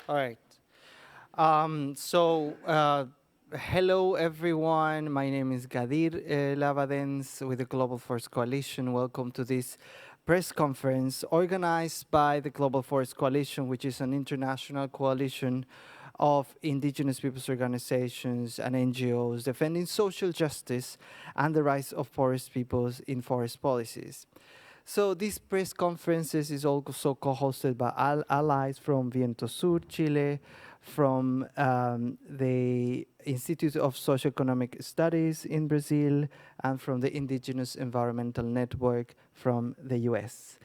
All right. Hello everyone. My name is Gadir Lavadens with the Global Forest Coalition. Welcome to this press conference organized by the Global Forest Coalition, which is an international coalition of indigenous peoples organizations and NGOs defending social justice and the rights of forest peoples in forest policies. So this press conferences is also co-hosted by allies from Viento Sur, Chile, from the Institute of Socioeconomic Studies in Brazil, and from the Indigenous Environmental Network from the US.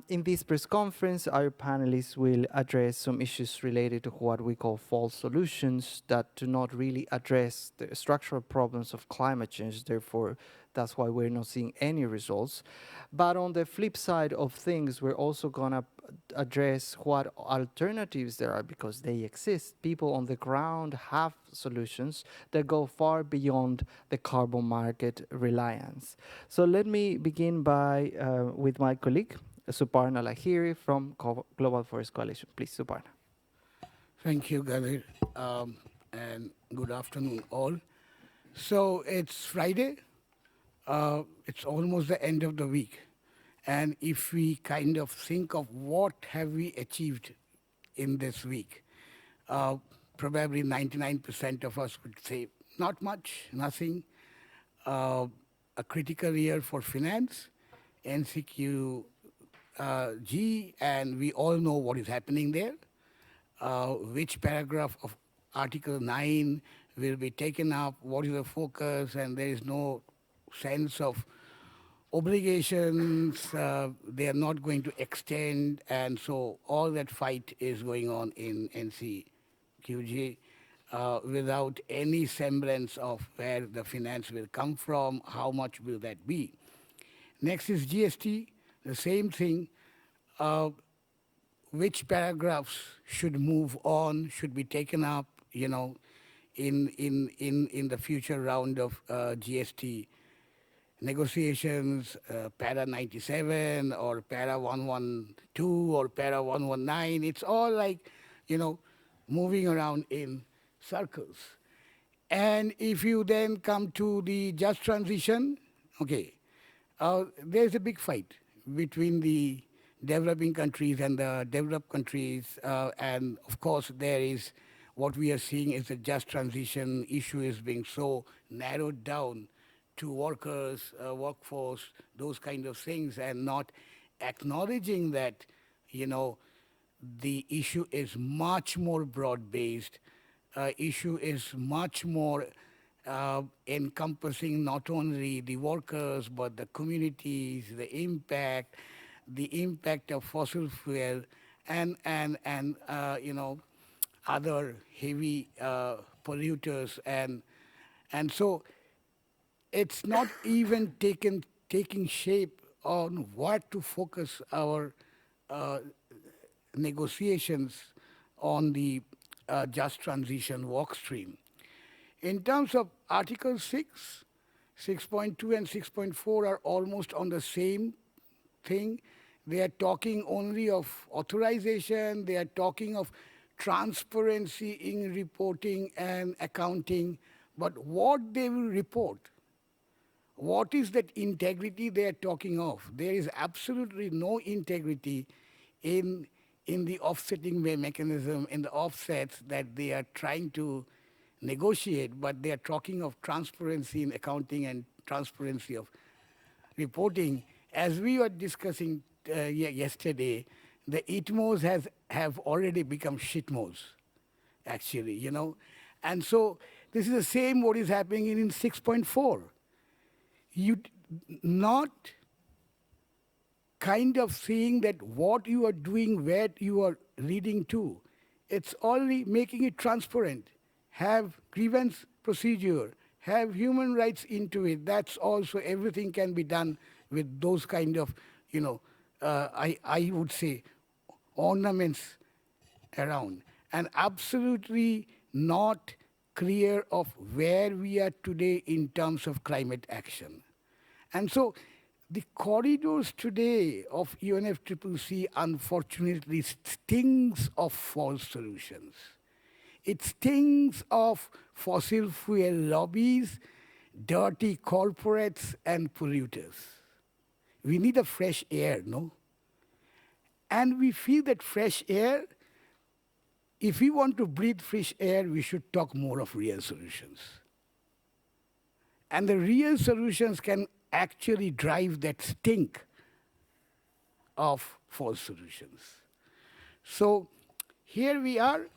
In this press conference, our panelists will address some issues related to what we call false solutions that do not really address the structural problems of climate change. Therefore, that's why we're not seeing any results. But on the flip side of things, we're also gonna address what alternatives there are because they exist. People on the ground have solutions that go far beyond the carbon market reliance. So let me begin by with my colleague, Suparna Lahiri from Global Forest Coalition. Please, Suparna. Thank you, Gadir, and good afternoon, all. So it's Friday. It's almost the end of the week. And if we kind of think of what have we achieved in this week, probably 99% of us would say not much, nothing. A critical year for finance, NCQ G, and we all know what is happening there. Which paragraph of Article 9 will be taken up, what is the focus, and there is no sense of obligations, they are not going to extend, and so all that fight is going on in NCQG without any semblance of where the finance will come from, how much will that be. Next is GST, the same thing. Which paragraphs should move on, should be taken up, you know, in the future round of GST negotiations, para 97 or para 112 or para 119. It's all like, you know, moving around in circles. And if you then come to the just transition, okay, there's a big fight between the developing countries and the developed countries. And of course, there is what we are seeing is the just transition issue is being so narrowed down to workers, workforce, those kind of things, and not acknowledging that, you know, the issue is much more broad-based. Issue is much more encompassing not only the workers, but the communities, the impact of fossil fuel and you know, other heavy polluters, and so it's not even taking shape on what to focus our negotiations on the just transition work stream. In terms of Article 6, 6.2 and 6.4 are almost on the same thing. They are talking only of authorization, they are talking of transparency in reporting and accounting, but what they will report, what is that integrity they are talking of? There is absolutely no integrity in the offsetting mechanism, in the offsets that they are trying to negotiate, but they are talking of transparency in accounting and transparency of reporting. As we were discussing yesterday, the ITMOs have already become shitmos, actually, you know. And so this is the same what is happening in 6.4. You not kind of seeing that what you are doing, where you are leading to, it's only making it transparent. Have grievance procedure, have human rights into it. That's also everything can be done with those kind of, you know, I would say ornaments around, and absolutely not clear of where we are today in terms of climate action. And so the corridors today of UNFCCC unfortunately stings of false solutions. It stings of fossil fuel lobbies, dirty corporates, and polluters. We need a fresh air, no? And we feel that fresh air, if we want to breathe fresh air, we should talk more of real solutions. And the real solutions can actually drive that stink of false solutions. So here we are.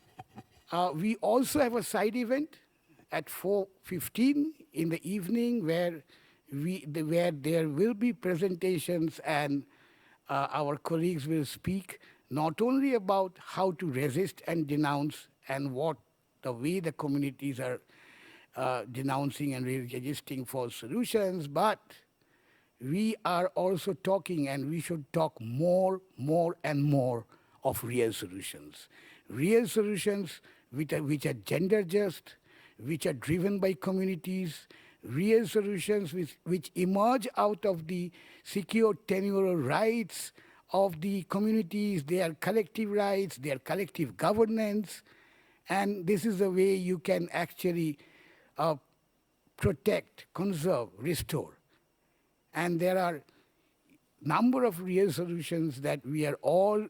We also have a side event at 4:15 in the evening where there will be presentations and our colleagues will speak not only about how to resist and denounce and what the way the communities are denouncing and resisting false solutions, but we are also talking, and we should talk more and more of real solutions. Real solutions which are gender just, which are driven by communities, real solutions which emerge out of the secure tenure rights of the communities, their collective rights, their collective governance. And this is the way you can actually protect, conserve, restore. And there are number of real solutions that we are all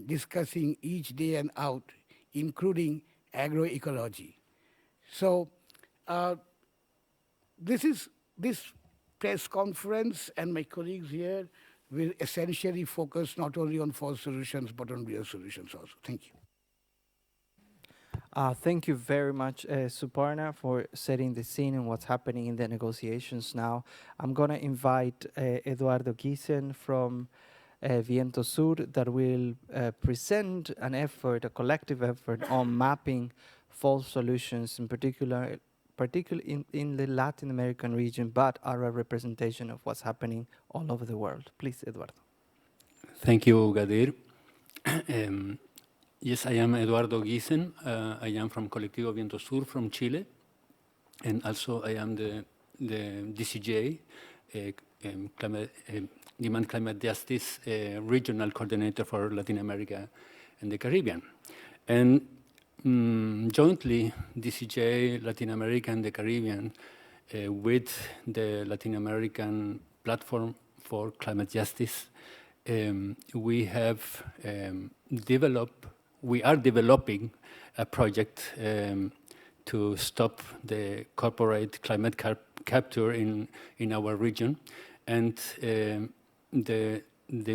discussing each day and out, including agroecology. So this press conference and my colleagues here will essentially focus not only on false solutions, but on real solutions also. Thank you. Thank you very much, Suparna, for setting the scene and what's happening in the negotiations now. I'm going to invite Eduardo Giesen from Viento Sur that will present an effort, a collective effort on mapping false solutions, in particular in the Latin American region, but are a representation of what's happening all over the world. Please, Eduardo. Thank you, Gadir. Yes, I am Eduardo Giesen. I am from Colectivo Viento Sur from Chile, and also I am the DCJ, Demand Climate Justice Regional Coordinator for Latin America and the Caribbean. And jointly, DCJ, Latin America and the Caribbean, with the Latin American Platform for Climate Justice, we are developing a project to stop the corporate climate capture in our region. And the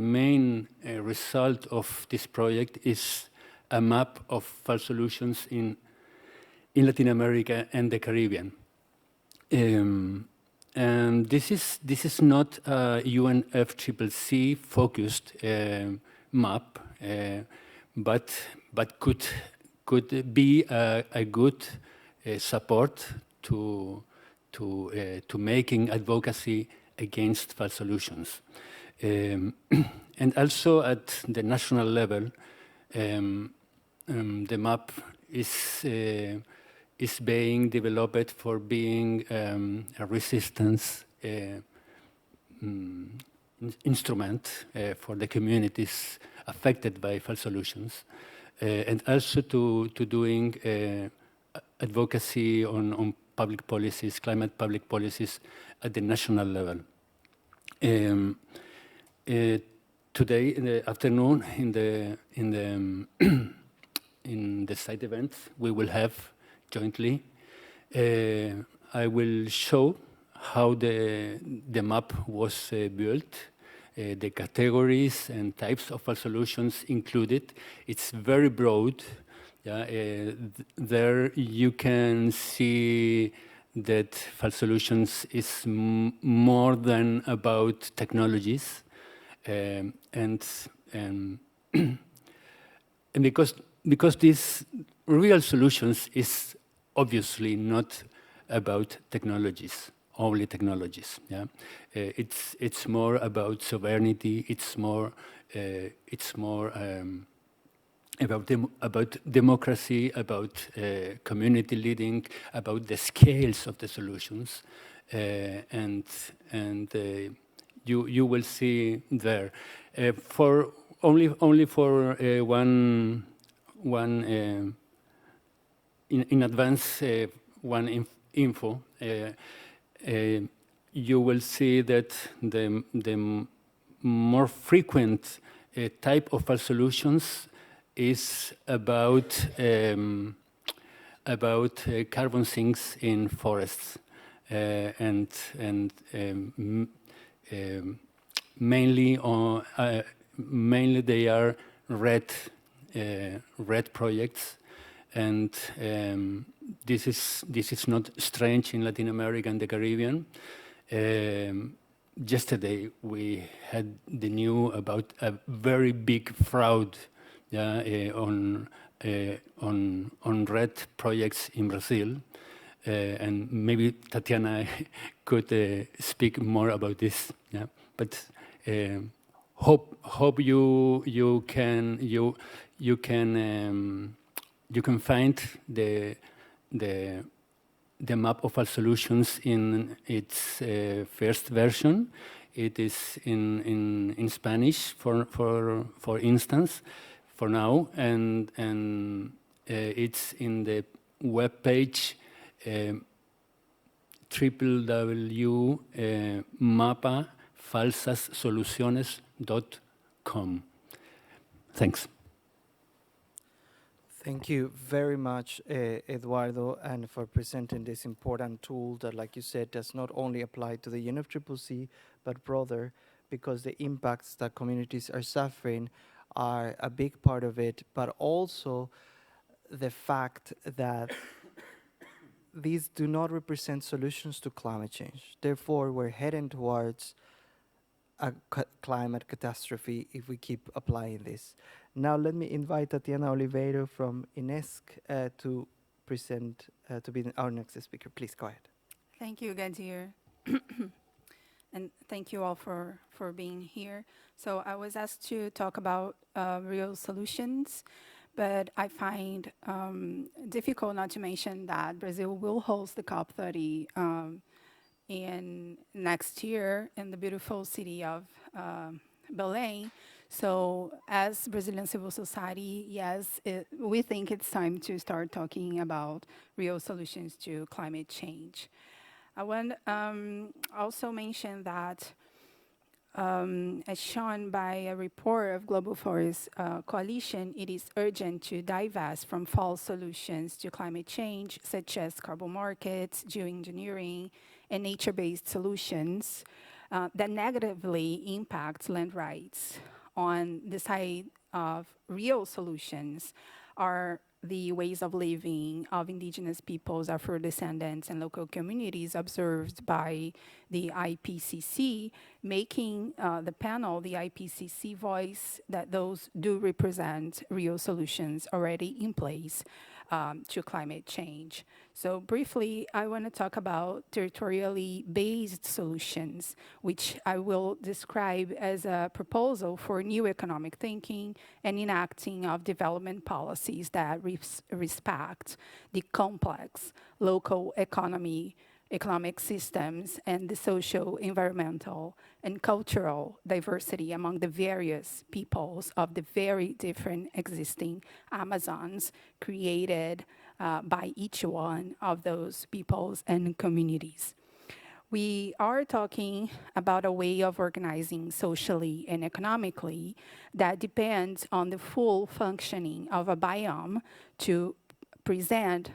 main result of this project is a map of false solutions in Latin America and the Caribbean. And this is not a UNFCCC focused map, but could be a good support to making advocacy against false solutions. And also at the national level, the map is being developed for being a resistance instrument for the communities affected by false solutions, and also to doing advocacy on public policies, climate public policies at the national level. Today in the afternoon, in the side events we will have jointly, I will show how the map was built, the categories and types of false solutions included. It's very broad. Yeah, there you can see that false solutions is more than about technologies, and because these real solutions is obviously not about technologies, only technologies. Yeah, it's more about sovereignty. It's more about democracy, about community leading, about the scales of the solutions, and you will see there. For only for one in advance one info. You will see that the more frequent type of false solutions is about carbon sinks in forests, and mainly they are red projects, and this is not strange in Latin America and the Caribbean. Yesterday we had the news about a very big fraud on red projects in Brazil, and maybe Tatiana could speak more about this. Yeah, but hope you can find the map of all solutions in its first version. It is in Spanish, for instance, for now, and it's in the web page www.mapafalsassoluciones.com. Thanks. Thank you very much, Eduardo, and for presenting this important tool that, like you said, does not only apply to the UNFCCC, but broader, because the impacts that communities are suffering are a big part of it, but also the fact that these do not represent solutions to climate change. Therefore, we're heading towards a climate catastrophe if we keep applying this. Now, let me invite Tatiana Oliveira from INESC to present, to be our next speaker. Please go ahead. Thank you, Gadir. And thank you all for being here. So I was asked to talk about real solutions, but I find difficult not to mention that Brazil will host the COP30 in next year in the beautiful city of Belém. So as Brazilian civil society, yes, we think it's time to start talking about real solutions to climate change. I want also mention that as shown by a report of Global Forest Coalition, it is urgent to divest from false solutions to climate change, such as carbon markets, geoengineering, and nature-based solutions that negatively impact land rights. On the side of real solutions are the ways of living of indigenous peoples, Afro-descendants, and local communities observed by the IPCC, making the panel, the IPCC voice, that those do represent real solutions already in place to climate change. So briefly, I want to talk about territorially based solutions, which I will describe as a proposal for new economic thinking and enacting of development policies that respect the complex local economic systems and the social, environmental, and cultural diversity among the various peoples of the very different existing Amazons created by each one of those peoples and communities. We are talking about a way of organizing socially and economically that depends on the full functioning of a biome to present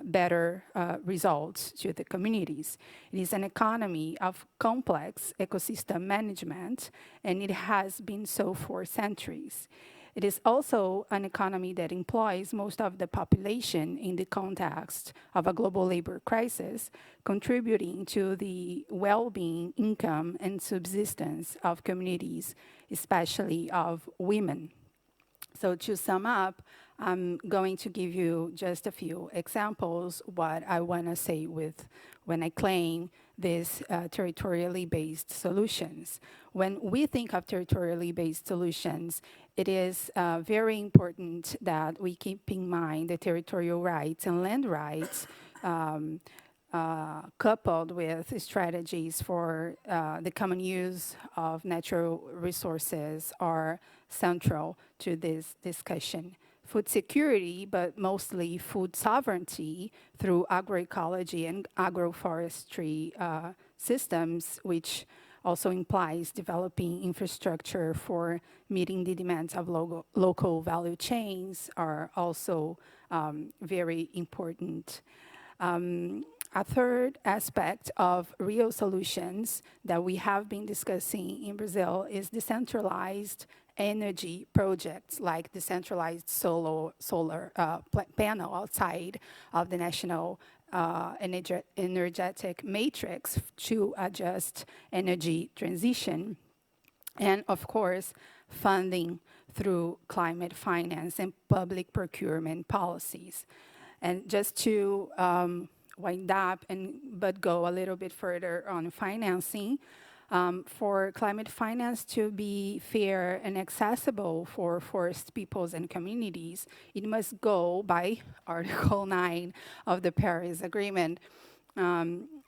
better results to the communities. It is an economy of complex ecosystem management, and it has been so for centuries. It is also an economy that employs most of the population in the context of a global labor crisis, contributing to the well-being, income, and subsistence of communities, especially of women. So to sum up, I'm going to give you just a few examples what I want to say with when I claim these territorially based solutions. When we think of territorially based solutions, it is very important that we keep in mind the territorial rights and land rights coupled with strategies for the common use of natural resources are central to this discussion. Food security, but mostly food sovereignty through agroecology and agroforestry systems, which also implies developing infrastructure for meeting the demands of local value chains, are also very important. A third aspect of real solutions that we have been discussing in Brazil is decentralized energy projects, like decentralized solar panel outside of the national energetic matrix to adjust energy transition. And of course, funding through climate finance and public procurement policies. And just to wind up but go a little bit further on financing, for climate finance to be fair and accessible for forest peoples and communities, it must go by Article 9 of the Paris Agreement,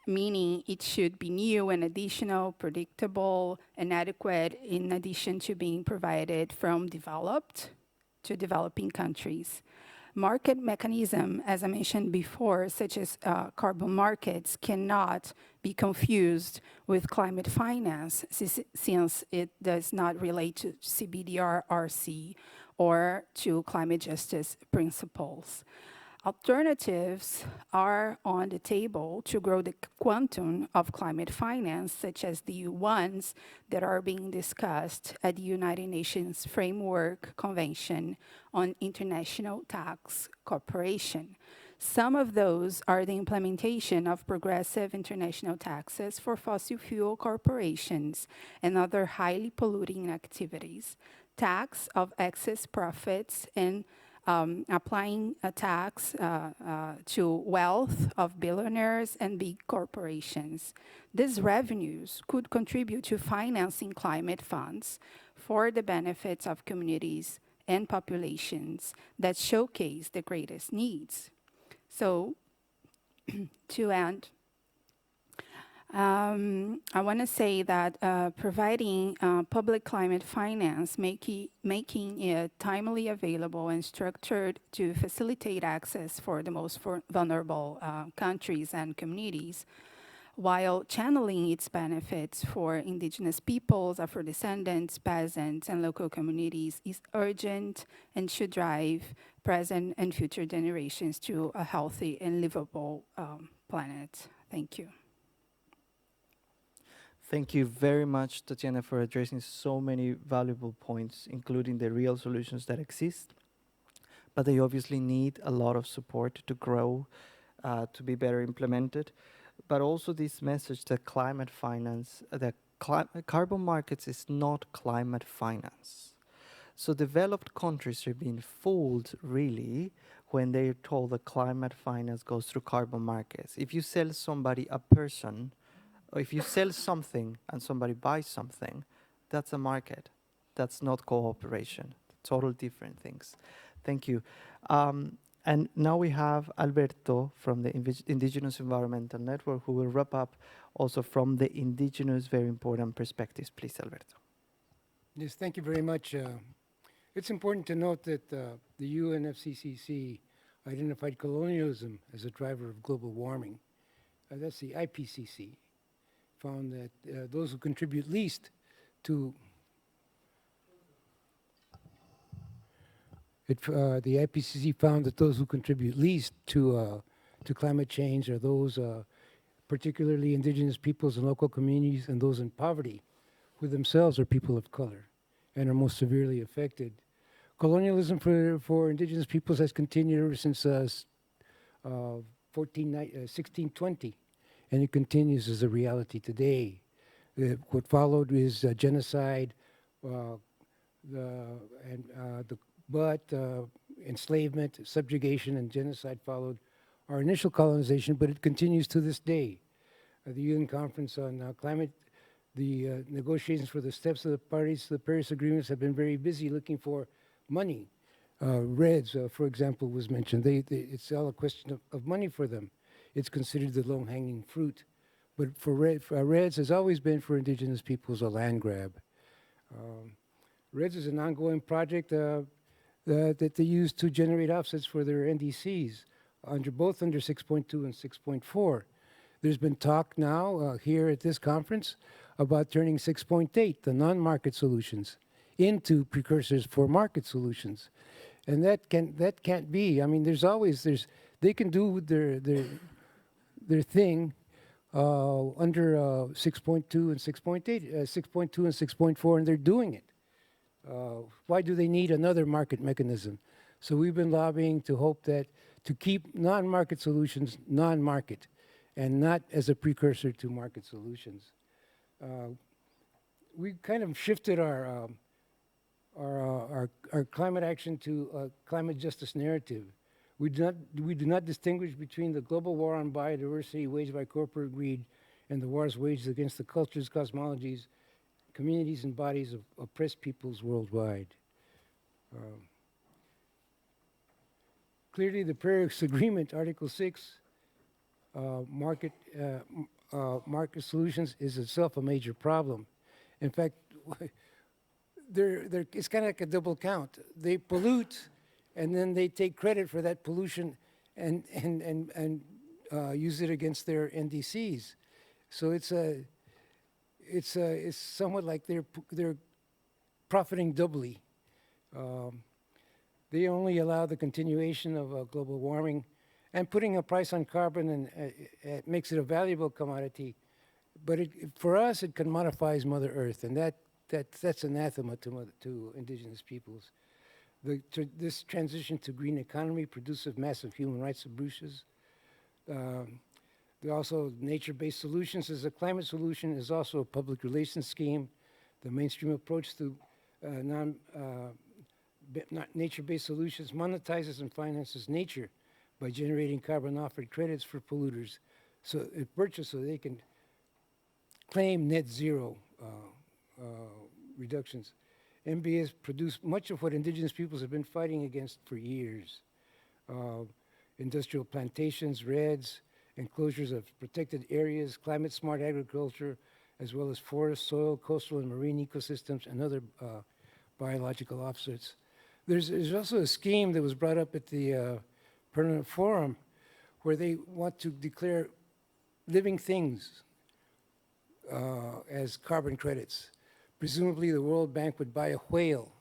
meaning it should be new and additional, predictable, and adequate, in addition to being provided from developed to developing countries. Market mechanism, as I mentioned before, such as carbon markets, cannot be confused with climate finance, since it does not relate to CBDR-RC or to climate justice principles. Alternatives are on the table to grow the quantum of climate finance, such as the ones that are being discussed at the United Nations Framework Convention on International Tax Cooperation. Some of those are the implementation of progressive international taxes for fossil fuel corporations and other highly polluting activities, tax of excess profits, and applying a tax to wealth of billionaires and big corporations. These revenues could contribute to financing climate funds for the benefits of communities and populations that showcase the greatest needs. So, to end, I want to say that providing public climate finance, making it timely available and structured to facilitate access for the most vulnerable countries and communities, while channeling its benefits for indigenous peoples, Afro-descendants, peasants, and local communities, is urgent and should drive present and future generations to a healthy and livable planet. Thank you. Thank you very much, Tatiana, for addressing so many valuable points, including the real solutions that exist, but they obviously need a lot of support to grow, to be better implemented. But also this message that climate finance, that carbon markets is not climate finance. So developed countries are being fooled, really, when they're told that climate finance goes through carbon markets. If you sell somebody a person, or if you sell something and somebody buys something, that's a market. That's not cooperation. Total different things. Thank you. And now we have Alberto from the Indigenous Environmental Network, who will wrap up also from the Indigenous very important perspectives. Please, Alberto. Yes, thank you very much. It's important to note that the UNFCCC identified colonialism as a driver of global warming. That's the IPCC. Found that those who contribute least to the IPCC found that those who contribute least to climate change are those, particularly indigenous peoples and local communities, and those in poverty, who themselves are people of color and are most severely affected. Colonialism for indigenous peoples has continued ever since 1620. And it continues as a reality today. What followed is genocide, enslavement, subjugation, and genocide followed our initial colonization, but it continues to this day. The UN Conference on Climate, the negotiations for the steps of the parties to the Paris Agreements have been very busy looking for money. REDS, for example, was mentioned. It's all a question of money for them. it's considered the low-hanging fruit. But for REDS has always been for indigenous peoples a land grab. REDS is an ongoing project that they use to generate offsets for their NDCs, both under 6.2 and 6.4. There's been talk now here at this conference about turning 6.8, the non-market solutions, into precursors for market solutions, and that can't be. I mean, they can do their thing under 6.2 and 6.8, 6.2 and 6.4, and they're doing it. Why do they need another market mechanism? So we've been lobbying to keep non-market solutions non-market and not as a precursor to market solutions. We kind of shifted our climate action to a climate justice narrative. We do not distinguish between the global war on biodiversity waged by corporate greed and the wars waged against the cultures, cosmologies, communities, and bodies of oppressed peoples worldwide. Clearly, the Paris Agreement, Article 6, market solutions is itself a major problem. In fact, it's kind of like a double count. They pollute, and then they take credit for that pollution and use it against their NDCs. So it's somewhat like they're profiting doubly. They only allow the continuation of global warming, and putting a price on carbon and it makes it a valuable commodity. But for us, it commodifies Mother Earth, and that's anathema to indigenous peoples. This transition to green economy produces massive human rights abuses. There are also nature-based solutions as a climate solution is also a public relations scheme. The mainstream approach to nature-based solutions monetizes and finances nature by generating carbon offered credits for polluters, so they can claim net zero reductions. MBS produced much of what indigenous peoples have been fighting against for years. Industrial plantations, REDs, enclosures of protected areas, climate-smart agriculture, as well as forest, soil, coastal, and marine ecosystems, and other biological offsets. There's also a scheme that was brought up at the Permanent Forum where they want to declare living things as carbon credits. Presumably the World Bank would buy a whale,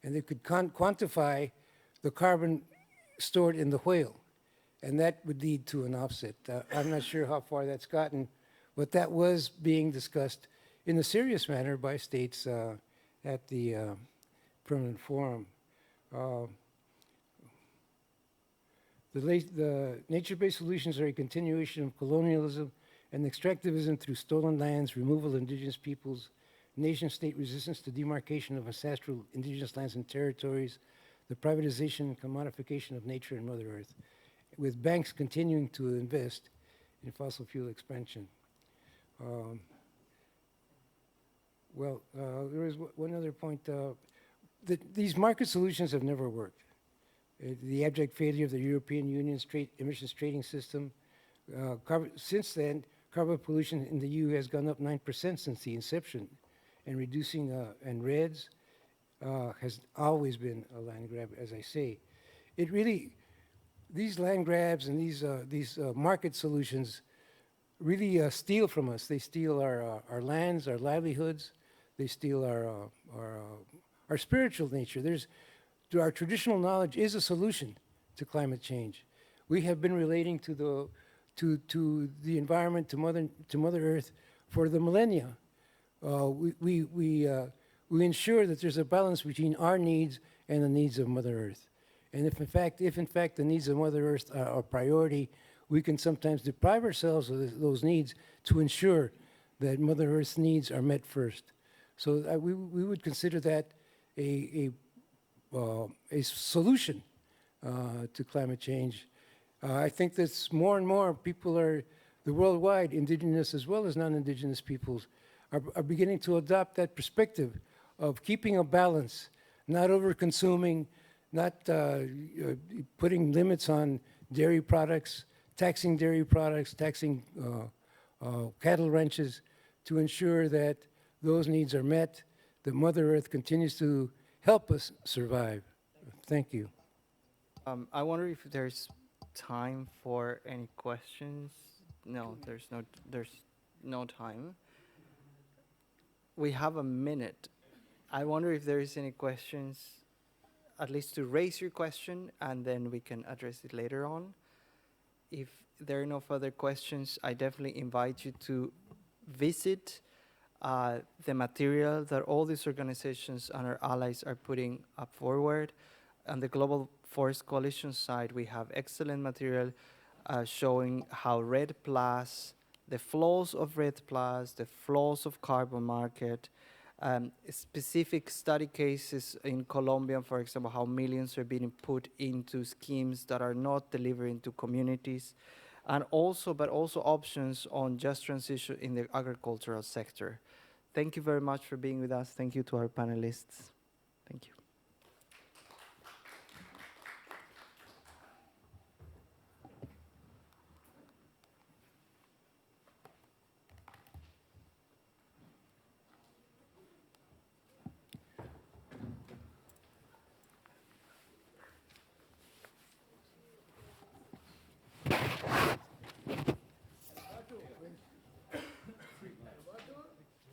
and they could quantify the carbon stored in the whale, and that would lead to an offset. I'm not sure how far that's gotten, but that was being discussed in a serious manner by states at the Permanent Forum. The nature-based solutions are a continuation of colonialism and extractivism through stolen lands, removal of indigenous peoples, nation-state resistance to demarcation of ancestral indigenous lands and territories, the privatization and commodification of nature and Mother Earth, with banks continuing to invest in fossil fuel expansion. There is one other point. These market solutions have never worked. The abject failure of the European Union's emissions trading system. Since then, carbon pollution in the EU has gone up 9% since the inception, and reducing and REDs has always been a land grab, as I say. These land grabs and these market solutions really steal from us. They steal our lands, our livelihoods. They steal our spiritual nature. Our traditional knowledge is a solution to climate change. We have been relating to the environment, to Mother Earth for the millennia. We ensure that there's a balance between our needs and the needs of Mother Earth. And if in fact the needs of Mother Earth are a priority, we can sometimes deprive ourselves of those needs to ensure that Mother Earth's needs are met first. So we would consider that a solution to climate change. I think that more and more people the worldwide, indigenous as well as non-indigenous peoples, are beginning to adopt that perspective of keeping a balance, not over-consuming, not putting limits on dairy products taxing dairy products, taxing cattle ranches to ensure that those needs are met, that Mother Earth continues to help us survive. Thank you. I wonder if there's time for any questions. No, there's no time. We have a minute. I wonder if there is any questions, at least to raise your question, and then we can address it later on. If there are no further questions, I definitely invite you to visit the material that all these organizations and our allies are putting up forward. On the Global Forest Coalition side, we have excellent material showing how REDD+, the flaws of REDD+, the flaws of carbon market, specific study cases in Colombia, for example, how millions are being put into schemes that are not delivering to communities, and also, but also options on just transition in the agricultural sector. Thank you very much for being with us. Thank you to our panelists. Thank you.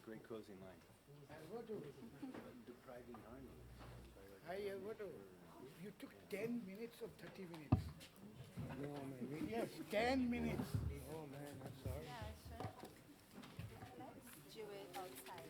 Great closing line. Depriving harmony. Eduardo, you took 10 minutes or 30 minutes? No, man. Yes, 10 minutes. Oh, man, I'm sorry. Yeah, sure. Let's do it outside.